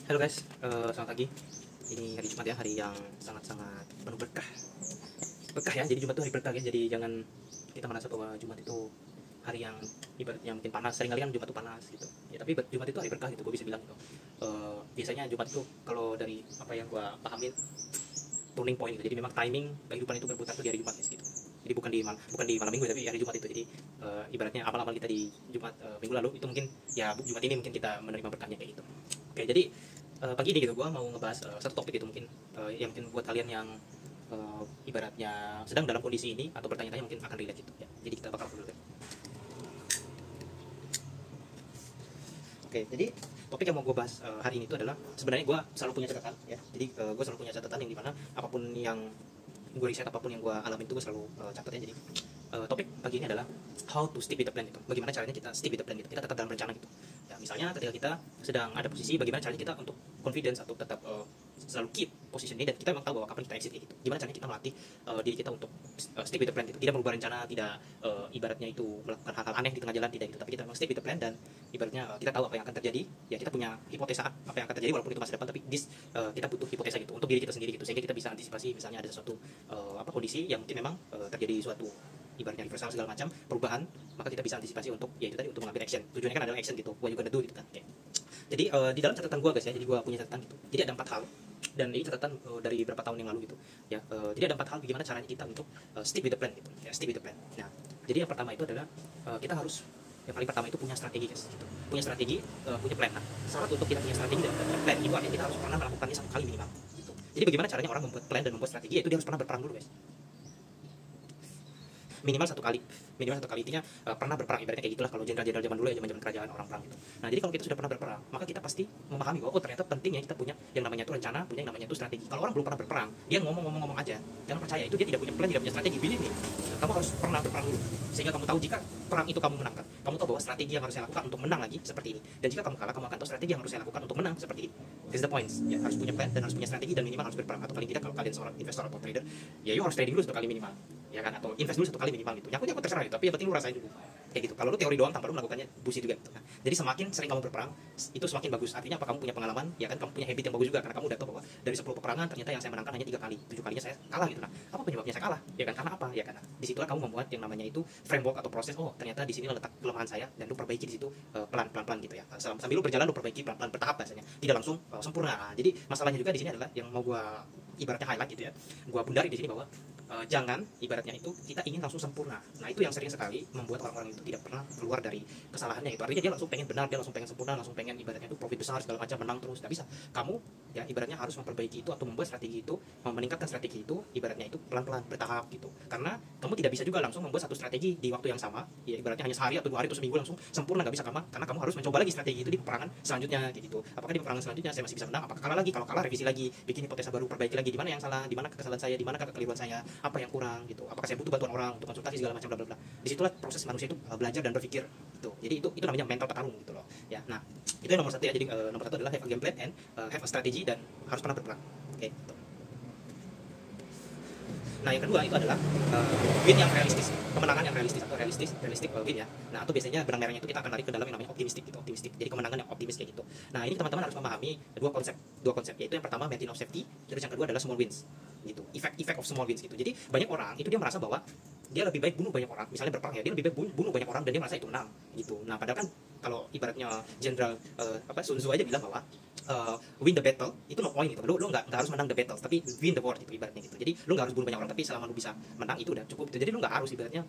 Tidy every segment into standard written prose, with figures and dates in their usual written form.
Halo guys, selamat pagi. Ini hari Jumat ya, hari yang sangat-sangat penuh berkah. Berkah ya, jadi Jumat itu hari berkah ya. Jadi jangan kita merasa bahwa Jumat itu hari yang ibaratnya mungkin panas. Seringkali kan Jumat itu panas gitu. Ya tapi Jumat itu hari berkah gitu, gue bisa bilang gitu. Biasanya Jumat itu kalau dari apa yang gue pahamin turning point gitu. Jadi memang timing kehidupan itu berputar tuh di hari Jumat gitu. Jadi bukan di malam minggu tapi hari Jumat itu. Jadi ibaratnya amal-amal kita di Jumat minggu lalu itu mungkin ya Jumat ini mungkin kita menerima berkahnya kayak gitu. Oke, jadi pagi ini gitu gue mau ngebahas satu topik gitu mungkin yang mungkin buat kalian yang ibaratnya sedang dalam kondisi ini atau bertanya-tanya mungkin akan relate gitu ya. Jadi kita bakal dulu ya. Oke, jadi topik yang mau gue bahas hari ini itu adalah sebenarnya gue selalu punya catatan ya. Jadi gue selalu punya catatan yang dimana apapun yang gue riset, apapun yang gue alamin itu gue selalu catatnya. Jadi topik pagi ini adalah how to stick with the plan gitu. Bagaimana caranya kita stick with the plan gitu. Kita tetap dalam rencana gitu. Ya, misalnya ketika kita sedang ada posisi, bagaimana caranya kita untuk confidence atau tetap selalu keep position ini dan kita memang tahu bahwa kapan kita exit gitu. Gimana caranya kita melatih diri kita untuk stick with the plan gitu. Tidak merubah rencana, tidak ibaratnya itu melakukan hal-hal aneh di tengah jalan, tidak gitu. Tapi kita memang stick with the plan dan ibaratnya kita tahu apa yang akan terjadi. Ya kita punya hipotesa apa yang akan terjadi walaupun itu masa depan, tapi kita butuh hipotesa gitu untuk diri kita sendiri gitu. Sehingga kita bisa antisipasi misalnya ada sesuatu kondisi yang mungkin memang terjadi suatu ibaratnya reversal segala macam perubahan, maka kita bisa antisipasi untuk ya itu tadi untuk mengambil action. Tujuannya kan adalah action gitu, what you gonna do gitu kan. Okay. Jadi di dalam catatan gua guys ya, jadi gua punya catatan gitu. Jadi ada 4 hal dan ini catatan dari beberapa tahun yang lalu gitu ya. Jadi ada 4 hal bagaimana caranya kita untuk stick with the plan gitu ya, stick with the plan. Nah, jadi yang pertama itu adalah kita harus yang paling pertama itu punya strategi guys gitu. Punya strategi, punya plan. Nah, syarat untuk kita punya strategi dan plan itu artinya kita harus pernah melakukannya 1 kali minimal gitu. Jadi bagaimana caranya orang membuat plan dan membuat strategi, itu dia harus pernah berperang dulu guys, minimal 1 kali, intinya pernah berperang. Ibaratnya kayak gitulah kalau jenderal-jenderal zaman dulu ya, zaman kerajaan orang perang gitu. Nah jadi kalau kita sudah pernah berperang, maka kita pasti memahami bahwa oh ternyata pentingnya kita punya yang namanya itu rencana, punya yang namanya itu strategi. Kalau orang belum pernah berperang, dia ngomong aja, jangan percaya itu, dia tidak punya plan, tidak punya strategi. Pilih nih, kamu harus pernah berperang dulu sehingga kamu tahu jika perang itu kamu menangkan, kamu tahu bahwa strategi yang harus saya lakukan untuk menang lagi seperti ini, dan jika kamu kalah kamu akan tahu strategi yang harus saya lakukan untuk menang seperti ini. This is the points ya, harus punya plan dan harus punya strategi dan minimal harus berperang. Atau paling tidak kalau kalian seorang investor atau trader, ya you harus trading dulu 1 kali minimal ya kan, atau invest dulu 1 kali minimal gitu. Nyakut terserah itu, tapi yang penting lu rasain dulu kayak gitu. Kalau lu teori doang tanpa lu melakukannya bullshit juga gitu. Nah, jadi semakin sering kamu berperang itu semakin bagus. Artinya apa? Kamu punya pengalaman ya kan, kamu punya habit yang bagus juga karena kamu udah tahu bahwa dari 10 peperangan ternyata yang saya menangkan hanya 3 kali, 7 kalinya saya kalah gitu. Nah, apa penyebabnya saya kalah? Ya kan karena apa? Ya karena disitulah kamu membuat yang namanya itu framework atau proses. Oh ternyata di sini letak kelemahan saya dan lu perbaiki di situ pelan-pelan gitu ya. Sambil lu berjalan lu perbaiki pelan-pelan bertahap bahasanya, tidak langsung sempurna. Nah, jadi masalahnya juga di sini adalah yang mau gua ibaratnya highlight gitu ya, gua pundari di sini bahwa jangan ibaratnya itu kita ingin langsung sempurna. Nah itu yang sering sekali membuat orang-orang itu tidak pernah keluar dari kesalahannya. Itu artinya dia langsung pengen benar, dia langsung pengen sempurna, langsung pengen ibaratnya itu profit besar segala macam, menang terus. Tidak bisa. Kamu ya ibaratnya harus memperbaiki itu atau membuat strategi itu, meningkatkan strategi itu ibaratnya itu pelan-pelan bertahap gitu. Karena kamu tidak bisa juga langsung membuat satu strategi di waktu yang sama, ya ibaratnya hanya sehari atau 2 hari atau seminggu langsung sempurna, nggak bisa. Karena kamu harus mencoba lagi strategi itu di peperangan selanjutnya kayak gitu. Apakah di peperangan selanjutnya saya masih bisa menang? Apakah kalah lagi? Kalau kalah revisi lagi, bikin hipotesa baru, perbaiki lagi di mana yang salah, di mana kesalahan saya, di mana kekeliruan saya, apa yang kurang gitu. Apakah saya butuh bantuan orang untuk konsultasi segala macam bla bla bla. Disitulah proses manusia itu belajar dan berpikir gitu. Jadi itu namanya mental petarung gitu loh ya. Nah itu yang nomor 1 ya. Jadi nomor 1 adalah have a game plan and have a strategy dan harus pernah berperang. Oke gitu. Nah yang kedua itu adalah win yang realistis, kemenangan yang realistis atau realistic win ya. Nah atau biasanya benang merahnya itu kita akan lari ke dalam yang namanya optimistik gitu, optimistik. Jadi kemenangan yang optimis kayak gitu. Nah ini teman-teman harus memahami dua konsep yaitu yang pertama margin of safety, terus yang kedua adalah small wins gitu, effect of small wins gitu. Jadi banyak orang itu dia merasa bahwa dia lebih baik bunuh banyak orang, misalnya berperang ya, dia lebih baik bunuh banyak orang dan dia merasa itu menang gitu. Nah padahal kan kalau ibaratnya jenderal Sun Tzu aja bilang bahwa win the battle itu no point gitu. Lu nggak harus menang the battle tapi win the war gitu ibaratnya gitu. Jadi lu nggak harus bunuh banyak orang, tapi selama lu bisa menang itu udah cukup gitu. Jadi lu nggak harus ibaratnya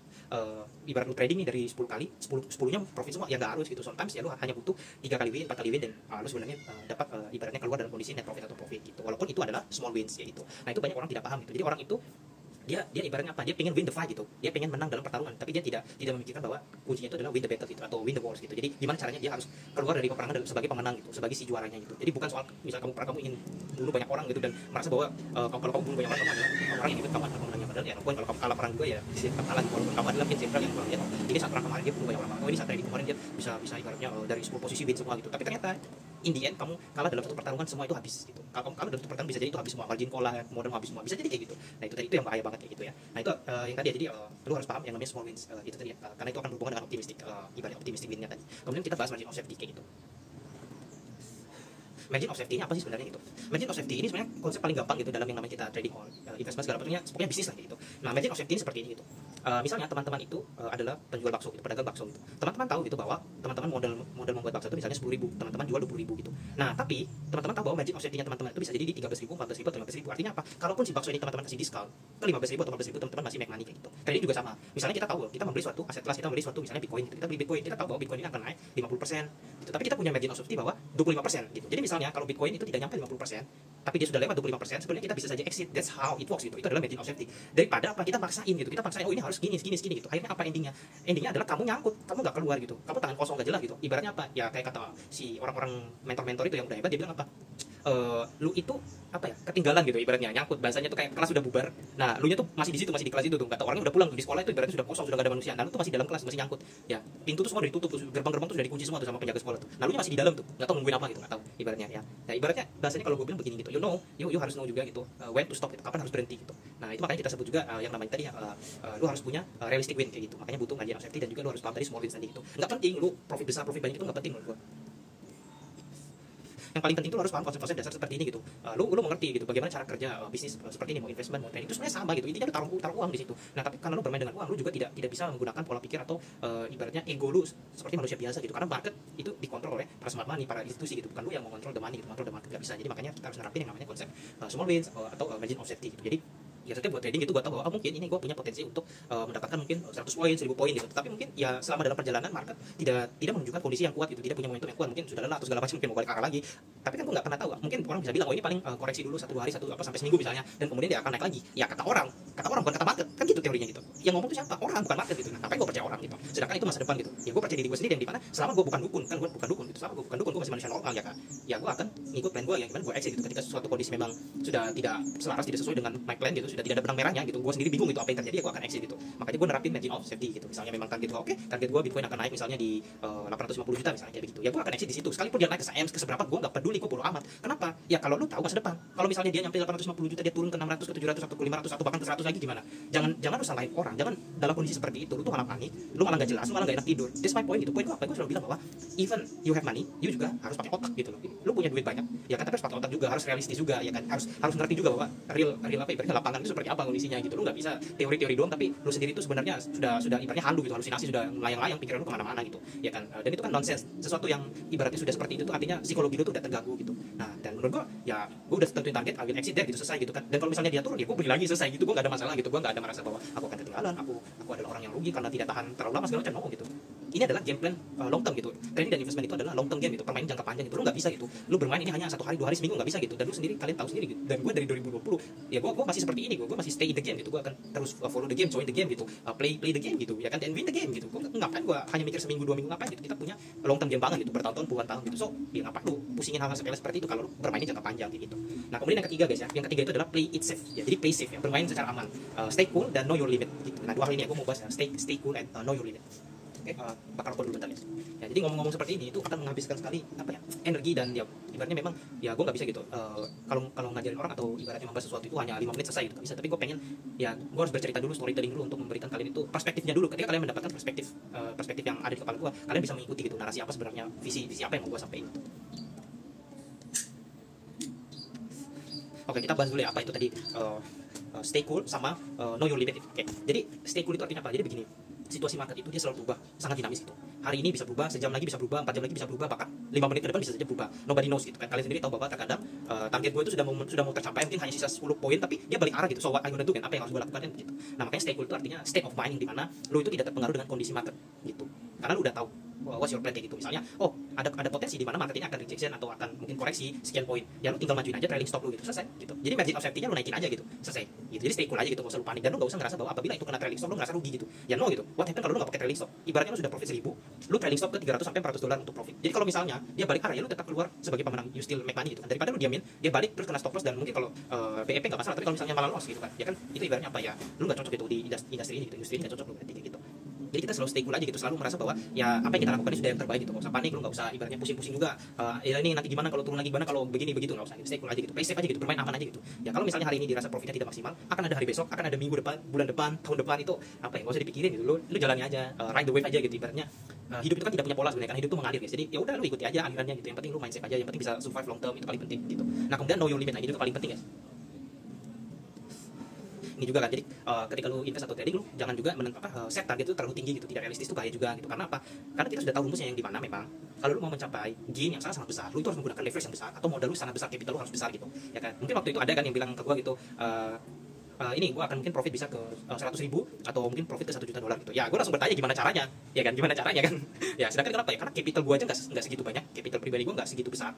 ibarat lu trading nih dari 10 kali 10-nya profit semua ya, nggak harus gitu. Sometimes ya lu hanya butuh 3 kali win, 4 kali win dan lu sebenarnya dapat ibaratnya keluar dalam kondisi net profit atau profit gitu. Walaupun itu adalah small wins ya itu. Nah itu banyak orang tidak paham gitu. Jadi orang itu dia ibaratnya apa, dia pengen win the fight gitu, dia pengen menang dalam pertarungan, tapi dia tidak memikirkan bahwa kuncinya itu adalah win the battle gitu atau win the wars gitu. Jadi gimana caranya dia harus keluar dari peperangan sebagai pemenang gitu, sebagai si juaranya gitu. Jadi bukan soal misal kamu ingin bunuh banyak orang gitu dan merasa bahwa kalau kamu bunuh banyak orang kamu adalah orang yang hebat, kamu adalah pemenangnya. Padahal ya kalau kamu kalah perang juga ya kamu kalah gitu. Walaupun kamu adalah jenderal yang luar biasa, ini saat perang kemarin dia bunuh banyak orang, oh ini saat trading kemarin dia bisa ibaratnya dari 10 posisi win semua gitu. Tapi ternyata in the end kamu kalah dalam satu pertarungan semua itu habis gitu. Kalau kamu kalah dalam satu pertarungan bisa jadi itu habis semua, margin call lah, modal habis semua, bisa jadi kayak gitu. Nah itu yang bahaya banget kayak gitu ya. Nah itu yang tadi ya, jadi lu harus paham yang namanya small wins itu tadi ya, karena itu akan berhubungan dengan optimistic ibaratnya optimistic winnya tadi. Kemudian kita bahas margin of safety kayak gitu. margin of safety ini apa sih sebenarnya gitu. Margin of safety ini sebenarnya konsep paling gampang gitu dalam yang namanya kita trading or investment segala macamnya, pokoknya bisnis lah gitu. Nah, margin of safety ini seperti ini gitu. Misalnya teman-teman itu adalah penjual bakso gitu, pedagang bakso gitu. Teman-teman tahu gitu bahwa teman-teman modal membuat bakso itu misalnya 10.000, teman-teman jual 20.000 gitu. Nah, tapi teman-teman tahu bahwa margin of safety-nya teman-teman itu bisa jadi di 13.000, 14.000 atau 15.000. Artinya apa? Kalaupun si bakso ini teman-teman kasih diskon ke 15.000 atau 14.000, teman-teman masih make money kayak gitu. Trading juga sama. Misalnya kita tahu kita membeli suatu aset kelas, kita membeli suatu misalnya Bitcoin gitu. Kita beli Bitcoin, kita tahu bahwa Bitcoin ini akan naik 50%. Gitu. Tapi kita punya margin of safety bahwa 25% gitu. Jadi misalnya kalau Bitcoin itu tidak nyampe 50%, tapi dia sudah lewat 25%, sebenarnya kita bisa saja exit. That's how it works gitu. Itu adalah margin of safety. Daripada apa kita maksain gitu. Kita paksain, oh ini harus gini gitu. Akhirnya apa endingnya? Endingnya adalah kamu nyangkut, kamu nggak keluar gitu. Kamu tangan kosong gak jelas gitu. Ibaratnya apa? Ya kayak kata si orang-orang mentor-mentor itu yang udah hebat, dia bilang apa? Lu itu apa ya, ketinggalan gitu ibaratnya, nyangkut, bahasanya tuh kayak kelas sudah bubar, nah lu nya tuh masih di situ, masih di kelas itu tuh, kata orangnya udah pulang di sekolah itu ibaratnya sudah kosong, sudah gak ada manusia, nah lu tuh masih dalam kelas, masih nyangkut ya, pintu tuh semua udah ditutup, gerbang-gerbang tuh sudah dikunci semua tuh sama penjaga sekolah tuh, nah lu nya masih di dalam tuh, nggak tahu nungguin apa gitu, nggak tahu ibaratnya ya. Nah ibaratnya bahasanya kalau gue bilang begini gitu, you harus know juga gitu, when to stop gitu, kapan harus berhenti gitu. Nah itu makanya kita sebut juga yang namanya tadi lu harus punya realistic win kayak gitu, makanya butuh margin of safety, dan juga lu harus paham tadi small wins tadi gitu. Nggak penting lu profit besar profit banyak itu nggak penting menurut gue. Yang paling penting itu harus paham konsep-konsep dasar seperti ini gitu. Lu mengerti gitu bagaimana cara kerja bisnis seperti ini, mau investment, mau trading, itu sebenarnya sama gitu. Intinya lu taruh uang di situ. Nah, tapi karena lu bermain dengan uang, lu juga tidak bisa menggunakan pola pikir atau ibaratnya ego lu seperti manusia biasa gitu. Karena market itu dikontrol oleh para smart money, para institusi gitu. Bukan lu yang mengontrol the money gitu, mengontrol the market nggak bisa. Jadi makanya kita harus nerapin yang namanya konsep small wins atau margin of safety gitu. Jadi ya setiap buat trading itu gue tahu bahwa mungkin ini gue punya potensi untuk mendapatkan mungkin 100 poin, 1000 poin gitu. Tapi mungkin ya selama dalam perjalanan market tidak menunjukkan kondisi yang kuat gitu, tidak punya momentum yang kuat, mungkin sudah lelah atau segala macam, mungkin mau balik arah lagi. Tapi kan gue nggak pernah tahu. Mungkin orang bisa bilang, oh ini paling koreksi dulu 1-2 hari, sampai seminggu misalnya, dan kemudian dia akan naik lagi. Ya kata orang bukan kata market, kan gitu teorinya gitu. Yang ngomong itu siapa? Orang, bukan market gitu. Nah, ngapain gue percaya orang gitu? Sedangkan itu masa depan gitu. Ya gue percaya diri gue sendiri, yang dimana selama gue bukan dukun, kan gue bukan dukun gitu. Selama gue bukan dukun, gue masih manusia normal ya kan. Ya gue akan ngikut plan gue, yang gimana gue exit gitu ketika suatu kondisi memang sudah tidak selaras, tidak sesuai dengan my plan gitu, sudah tidak ada benang merahnya gitu. Gue sendiri bingung itu apa yang terjadi, ya gue akan exit gitu. Makanya gue nerapin margin of safety gitu. Misalnya memang target gue, target gue Bitcoin akan naik misalnya di 850 juta misalnya kayak begitu. Ya gue akan exit di situ. Sekalipun dia naik ke seberapa, gue nggak peduli, gue bodo amat. Kenapa? Ya kalau lu tahu masa depan. Kalau misalnya dia nyampe 850 juta, dia turun ke 600, ke 700, atau ke 500, atau bahkan ke 100 lagi gimana? Jangan lu salahin orang. Jangan dalam kondisi seperti itu lu tuh malah panik, lu malah nggak jelas, lu malah nggak enak tidur. That's my point gitu. Poin gue apa? Gue selalu bilang bahwa even you have money, you juga harus pakai otak gitu loh. Lu punya duit banyak, ya kan, tapi harus pakai otak juga, harus realistis juga, ya kan, harus ngerti juga bahwa real apa ibaratnya lapangan itu seperti apa kondisinya gitu. Lu nggak bisa teori-teori doang, tapi lu sendiri itu sebenarnya sudah ibaratnya halu gitu, halusinasi, sudah melayang-layang pikiran lu kemana-mana gitu, ya kan. Dan itu kan nonsense. Sesuatu yang ibaratnya sudah seperti itu tuh artinya psikologi lu tuh udah terganggu gitu. Nah, dan menurut gua ya gua udah tentuin target, I will exit there gitu, selesai gitu kan. Dan kalau misalnya dia turun, ya gua beli lagi, selesai gitu. Gua nggak ada masalah gitu. Gua nggak ada merasa bahwa aku akan ketinggalan, aku adalah orang yang rugi karena tidak tahan terlalu lama segala macam, no gitu. Ini adalah game plan long term gitu. Trading dan investment itu adalah long term game gitu, permainan jangka panjang gitu. Lu nggak bisa gitu, lu bermain ini hanya 1 hari, 2 hari, seminggu, nggak bisa gitu. Dan lu sendiri, kalian tahu sendiri gitu. Dan gue dari 2020 ya gue masih seperti ini, gue masih stay in the game gitu. Gue akan terus follow the game, join the game gitu, play the game gitu, ya kan, dan win the game gitu. Gue ngapain gue hanya mikir seminggu 2 minggu, ngapain gitu. Kita punya long term game banget gitu, bertahun-tahun, puluhan tahun gitu. So ya ngapain lu pusingin hal-hal sepele seperti itu kalau lu bermainnya jangka panjang gitu. Nah, kemudian yang ketiga guys ya, yang ketiga itu adalah play it safe ya. Jadi play safe ya, bermain secara aman, stay cool dan know your limit gitu. Nah, 2 hal ini ya gue mau bahas ya, stay cool and know your limit. Bakar rokok dulu bentar ya. Jadi ngomong-ngomong seperti ini itu akan menghabiskan sekali apa ya, energi, dan ya ibaratnya memang ya gue nggak bisa gitu kalau ngajarin orang atau ibaratnya membahas sesuatu itu hanya 5 menit selesai gitu, bisa. Tapi gue pengen ya gue harus bercerita dulu, storytelling dulu, untuk memberikan kalian itu perspektifnya dulu. Ketika kalian mendapatkan perspektif yang ada di kepala gue, kalian bisa mengikuti gitu narasi apa sebenarnya, visi apa yang mau gue sampaikan gitu. Oke, kita bahas dulu ya apa itu tadi stay cool sama know your limit itu. Oke, jadi stay cool itu artinya apa? Jadi begini, situasi market itu dia selalu berubah, sangat dinamis gitu. Hari ini bisa berubah, sejam lagi bisa berubah, 4 jam lagi bisa berubah, bahkan 5 menit ke depan bisa saja berubah. Nobody knows gitu kan. Kalian sendiri tahu bahwa terkadang target gue itu sudah mau tercapai, mungkin hanya sisa 10 poin, tapi dia balik arah gitu. So what I'm gonna do kan? Apa yang harus gue lakukan kan gitu. Nah, makanya stay cool itu artinya state of mind, di mana lu itu tidak terpengaruh dengan kondisi market gitu. Karena lu udah tahu what's your plan kayak gitu. Misalnya, oh ada potensi di mana market ini akan rejection atau akan mungkin koreksi sekian poin. Ya lu tinggal majuin aja trailing stop lu gitu, selesai gitu. Jadi margin of safety-nya lu naikin aja gitu, selesai gitu. Jadi stay cool aja gitu, gak usah lu panik, dan lu gak usah ngerasa bahwa apabila itu kena trailing stop lu ngerasa rugi gitu. Ya no gitu. What happen kalau lu gak pakai trailing stop? Ibaratnya lu sudah profit 1000, lu trailing stop ke 300 sampai 400 dolar untuk profit. Jadi kalau misalnya dia balik arah, ya lu tetap keluar sebagai pemenang, you still make money gitu kan. Daripada lu diamin, dia balik terus kena stop loss, dan mungkin kalau BEP gak masalah, tapi kalau misalnya malah loss gitu kan, ya kan itu ibaratnya apa ya, lu gak cocok gitu di industri ini gitu, industri ini gak cocok lu berarti kayak gitu. Jadi kita selalu stay cool aja gitu, selalu merasa bahwa ya apa yang kita lakukan ini sudah yang terbaik gitu. Nggak usah panik, lu nggak usah ibaratnya pusing-pusing juga. Ya ini nanti gimana kalau turun lagi, gimana kalau begini begitu, nggak usah gitu. Stay cool aja gitu, play safe aja gitu, bermain aman aja gitu. Ya kalau misalnya hari ini dirasa profitnya tidak maksimal, akan ada hari besok, akan ada minggu depan, bulan depan, tahun depan, itu apa ya, nggak usah dipikirin gitu. Lu jalani aja, ride the wave aja gitu ibaratnya. Hidup itu kan tidak punya pola sebenarnya, karena hidup itu mengalir guys. Jadi ya udah lu ikuti aja alirannya gitu. Yang penting lu main safe aja, yang penting bisa survive long term, itu paling penting gitu. Nah kemudian know your limit, nah ini juga paling penting guys. Ini juga kan, jadi ketika lu invest atau trading, lu jangan juga set target itu terlalu tinggi gitu, tidak realistis, itu bahaya juga gitu. Karena apa? Karena kita sudah tahu rumusnya yang di mana. Memang kalau lu mau mencapai gain yang sangat besar, lu itu harus menggunakan leverage yang besar, atau modal lu sangat besar, capital lu harus besar gitu ya kan. Mungkin waktu itu ada kan yang bilang ke gua gitu, ini gue akan mungkin profit bisa ke 100.000 atau mungkin profit ke 1 juta dolar gitu. Ya gue langsung bertanya gimana caranya, ya kan, gimana caranya kan. Ya sedangkan kenapa ya, karena capital gue aja nggak segitu banyak, capital pribadi gue nggak segitu besar.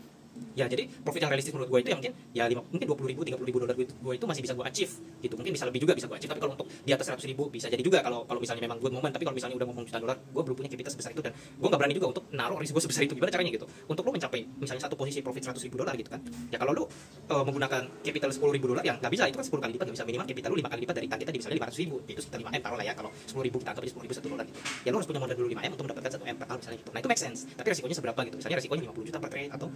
Ya jadi profit yang realistis menurut gue itu yang mungkin ya mungkin 20.000, 30.000 dolar gue itu masih bisa gue achieve gitu. Mungkin bisa lebih juga bisa gue achieve, tapi kalau untuk di atas 100.000 bisa jadi juga kalau misalnya memang good moment. Tapi kalau misalnya udah ngomong juta dolar, gue belum punya capital sebesar itu, dan gue nggak berani juga untuk naruh risiko sebesar itu. Gimana caranya gitu untuk lo mencapai misalnya satu posisi profit 100.000 dolar gitu kan. Ya kalau lo menggunakan capital 10.000 dolar, yang nggak bisa, itu kan 10 kali lipat, nggak bisa. Minimal capital lo 5 kali lipat dari targetnya di misalnya 500.000, itu sekitar 5M taruh lah ya. Kalau 10.000 kita anggap aja 10.000 1 dolar gitu, ya lo harus punya modal dulu 5M untuk mendapatkan 1M per tahun misalnya gitu. Nah itu make sense, tapi resikonya seberapa gitu. Misalnya resikonya 50 juta per trade atau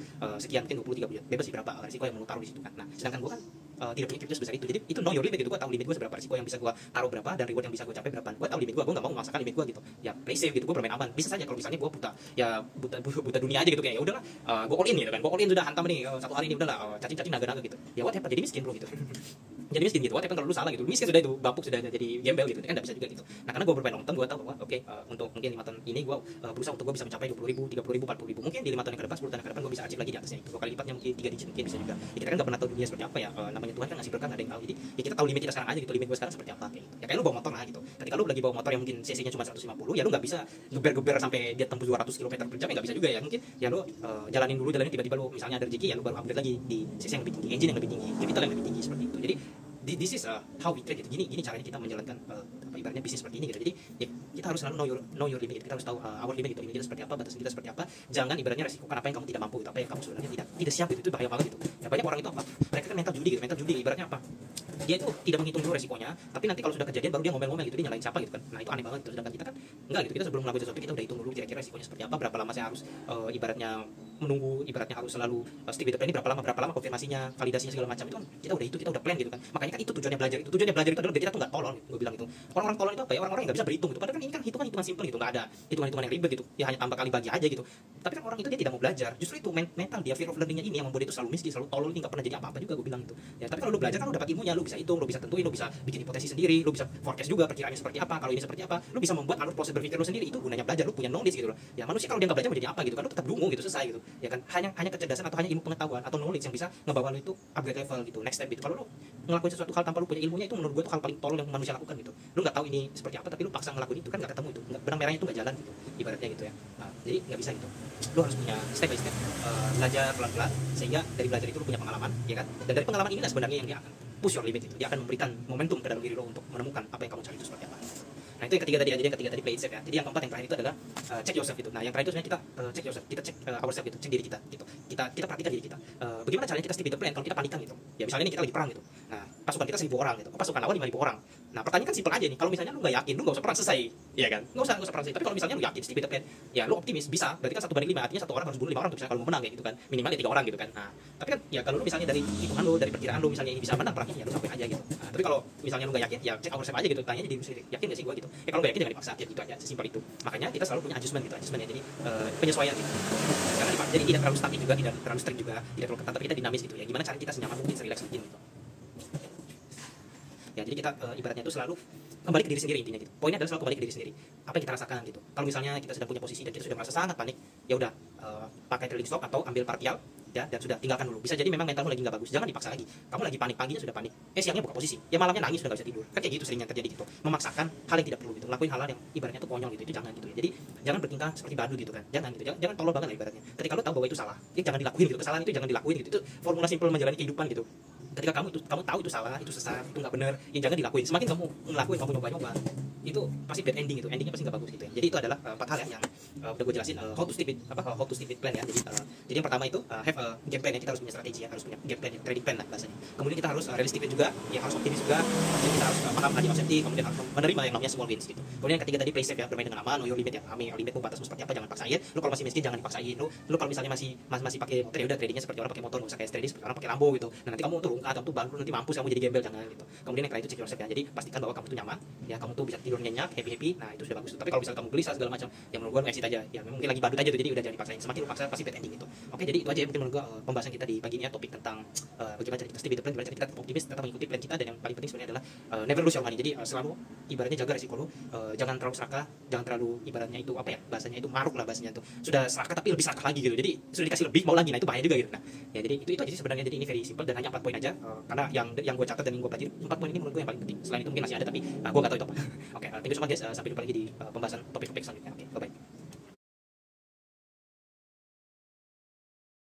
sekian, mungkin 20-30 juta, bebas sih berapa resiko yang mau taruh di situ kan. Nah sedangkan gue kan tidak punya capital sebesar itu, jadi itu know your limit gitu. Gue tahu limit gue seberapa, resiko yang bisa gue taruh berapa, dan reward yang bisa gue capai berapa. Gue tahu limit gue nggak mau memaksakan limit gue gitu. Ya play safe gitu, gue bermain aman. Bisa saja kalau misalnya gue buta dunia aja gitu, kayak ya udahlah, gue all in gitu kan, gue all in sudah hantam nih, satu hari ini udahlah cacing naga gitu. Ya what happen, jadi miskin bro gitu. Jadi miskin gitu, what happen kalau lu salah gitu, miskin sudah itu, bapuk sudah jadi gembel gitu, kan nggak bisa juga gitu. Nah karena gue bermain long term, gue tahu bahwa oke, untuk mungkin 5 tahun ini gue berusaha untuk gue bisa mencapai 20.000, 30.000, 40.000. Mungkin di 5 tahun yang ke depan, 10 tahun yang ke depan gue bisa achieve lagi di atasnya itu, 2 kali lipatnya, mungkin 3 digit mungkin bisa juga. Ya, kita kan nggak pernah tahu dunia seperti apa ya, namanya Tuhan kan ngasih berkah, ada yang tahu. Jadi ya kita tahu limit kita sekarang aja gitu, limit gue sekarang seperti apa kayak gitu. Ya kayak lu bawa motor lah gitu, ketika lu lagi bawa motor yang mungkin cc-nya cuma 150, ya lu nggak bisa geber-geber sampai dia tembus 200 km per jam, ya nggak bisa juga ya. Mungkin ya lu jalanin tiba-tiba lu misalnya ada rezeki, ya lu baru upgrade lagi di cc yang lebih tinggi, engine yang lebih tinggi, capital yang lebih tinggi, seperti itu. Jadi this is how we trade gitu. Gini caranya kita menjalankan ibaratnya bisnis seperti ini gitu. Jadi ya, kita harus selalu know your limit gitu. Kita harus tahu our limit gitu, limit kita seperti apa, batasan kita seperti apa. Jangan ibaratnya resikokan apa yang kamu tidak mampu gitu, apa yang kamu sebenarnya tidak siap gitu. Itu bahaya banget gitu. Ya banyak orang itu apa, mereka kan mental judi gitu. Mental judi ibaratnya apa, dia itu tidak menghitung dulu resikonya, tapi nanti kalau sudah kejadian baru dia ngomel-ngomel gitu, dia nyalain siapa gitu kan. Nah itu aneh banget gitu. Sedangkan kita kan enggak gitu, kita sebelum melakukan sesuatu kita udah hitung dulu kira-kira resikonya seperti apa, berapa lama saya harus ibaratnya menunggu, ibaratnya harus selalu stick with the plan ini, berapa lama konfirmasinya, validasinya segala macam, itu kan kita udah plan gitu kan. Makanya kan itu tujuannya belajar itu. Tujuannya belajar itu adalah biar kita tuh nggak tolol gitu. Gue bilang itu orang-orang tolol itu apa ya, orang-orang yang nggak bisa berhitung gitu. Padahal kan ini kan hitungan simple gitu, nggak ada hitungan yang ribet gitu, ya hanya tambah kali bagi aja gitu. Tapi kan orang itu dia tidak mau belajar, justru itu mental dia, fear of learningnya ini yang membuat dia itu selalu miskin, selalu tolol, ini nggak pernah jadi apa-apa juga. Gue bilang gitu ya. Tapi kalau lu belajar kan lu dapat ilmunya, lu bisa hitung, lu bisa tentuin, lu bisa bikin hipotesis sendiri, lu bisa forecast juga perkiraannya seperti apa, kalau ini seperti apa, lu bisa membuat alur proses berpikir lu sendiri. Itu gunanya belajar, lu punya knowledge gitu loh. Ya manusia kalau dia nggak belajar menjadi apa gitu kan, lu tetap dungu gitu, selesai gitu ya kan. Hanya kecerdasan atau hanya ilmu pengetahuan atau knowledge yang bisa ngebawa lu itu upgrade level gitu, next step gitu. Kalau lu ngelakuin sesuatu hal tanpa lu punya ilmunya, itu menurut gue itu hal paling tolol yang manusia lakukan gitu. Lu nggak tahu ini seperti apa, tapi lu paksa ngelakuin itu kan nggak ketemu itu, benang merahnya itu nggak jalan gitu ibaratnya gitu ya. Nah, jadi nggak bisa gitu, lu harus punya step by step, belajar pelan-pelan, sehingga dari belajar itu lu punya pengalaman ya kan. Dan dari pengalaman inilah sebenarnya yang dia akan push your limit itu, dia akan memberikan momentum ke dalam diri lo untuk menemukan apa yang kamu cari itu seperti apa. Nah itu yang ketiga tadi, jadi yang ketiga tadi play it safe ya. Jadi yang keempat, yang terakhir itu adalah check yourself gitu. Nah yang terakhir itu sebenarnya kita check yourself, kita check ourselves gitu, cek diri kita gitu. Kita perhatikan diri kita. Bagaimana caranya kita stick with the plan kalau kita panikan gitu. Ya misalnya ini kita lagi perang gitu. Nah pasukan kita 1.000 orang gitu, pasukan lawan 5.000 orang. Nah pertanyaan kan simpel aja nih, kalau misalnya lu nggak yakin, lu nggak usah perang selesai, iya kan? Nggak usah perang selesai. Tapi kalau misalnya lu yakin stick with the plan, ya lu optimis bisa. Berarti kan 1 banding 5, artinya 1 orang harus bunuh 5 orang tuh misalnya kalau mau menang kayak gitu kan. Minimal ya 3 orang gitu kan. Nah tapi kan ya kalau lu misalnya dari hitungan lu, dari perkiraan lu misalnya ini bisa menang perang ini, ya lu sampai aja gitu. Nah, tapi kalau misalnya lu nggak yakin, ya check ourselves aja gitu, tanya aja diri lu sendiri, yakin nggak sih gua gitu. Ya kalau nggak yakin jangan dipaksa, ya gitu aja, sesimpel itu. Makanya kita selalu punya adjustment gitu, ya. Jadi penyesuaian gitu. Jangan dipaksa. Jadi tidak terlalu statik juga, tidak terlalu strict juga, tidak terlalu ketat, tapi kita dinamis gitu ya. Gimana cara kita senyaman mungkin, serelax mungkin gitu. Ya jadi kita ibaratnya itu selalu kembali ke diri sendiri intinya gitu. Poinnya adalah selalu kembali ke diri sendiri. Apa yang kita rasakan gitu. Kalau misalnya kita sedang punya posisi dan kita sudah merasa sangat panik, ya udah pakai trading stop atau ambil partial ya, dan sudah tinggalkan dulu. Bisa jadi memang mentalmu lagi nggak bagus, jangan dipaksa lagi. Kamu lagi panik, paginya sudah panik, siangnya buka posisi, ya malamnya nangis sudah nggak bisa tidur. Kan kayak gitu seringnya terjadi gitu. Memaksakan hal yang tidak perlu gitu, ngelakuin hal-hal yang ibaratnya itu konyol gitu, itu jangan gitu ya. Jadi jangan bertingkah seperti badut gitu kan, jangan gitu, jangan tolol banget lah ibaratnya. Ketika lo tahu bahwa itu salah, ya jangan dilakuin gitu, kesalahan itu jangan dilakuin gitu. Itu formula simpel menjalani kehidupan gitu. ketika kamu tahu itu salah, itu sesat, itu nggak benar, ya jangan dilakuin. Semakin kamu ngelakuin, kamu nyoba-nyoba, itu pasti bad ending, itu endingnya pasti nggak bagus gitu ya. Jadi itu adalah 4 hal ya yang udah gue jelasin, how to stick with plan ya. Jadi yang pertama itu have a game plan ya, kita harus punya strategi ya, harus punya game plan, trading plan lah bahasanya. Kemudian kita harus realistic juga, ya harus optimis juga. Jadi kita harus paham tadi konsepnya, kemudian harus menerima yang namanya small wins gitu. Kemudian yang ketiga tadi play safe ya, bermain dengan aman, know your limit ya, limitmu batasmu seperti apa, jangan paksain. Lu kalau masih miskin jangan dipaksain. Lu kalau misalnya masih pakai motor, ya udah tradingnya seperti orang pakai motor, nggak usah kayak trading seperti orang pakai Lambo gitu. Nah nanti kamu turun atau tuh bangkrut, nanti mampus kamu jadi gembel, jangan gitu. Kemudian yang terakhir itu check yourself ya, jadi pastikan bahwa kamu tuh nyaman ya, kamu tuh bisa tidur nyenyak, happy, nah itu sudah bagus. Tapi kalau misalnya kamu gelisah segala macam, ya menurut gua exit aja ya, mungkin lagi badut aja tuh, jadi udah jangan dipaksain. Semakin lu paksa pasti bad ending itu. Oke, jadi itu aja ya mungkin menurut gua pembahasan kita di pagi ini ya, topik tentang bagaimana cara kita stick with the plan, bagaimana cara kita optimis, tetap mengikuti plan kita, dan yang paling penting sebenarnya adalah never lose your money. Jadi selalu ibaratnya jaga resiko lu, jangan terlalu serakah, jangan terlalu ibaratnya itu apa ya, bahasanya itu maruk lah bahasanya tuh. Sudah serakah tapi lebih serakah lagi gitu. Jadi sudah dikasih lebih mau lagi, nah itu bahaya juga gitu. Nah, ya jadi itu aja sih sebenarnya. Jadi ini very simple dan hanya 4 poin aja, karena yang gue catat dan yang gue pelajari 4 poin ini menurut gue yang paling penting. Selain itu mungkin masih ada tapi gue nggak tahu itu apa. Oke, thank you so much guys, sampai jumpa lagi di pembahasan topik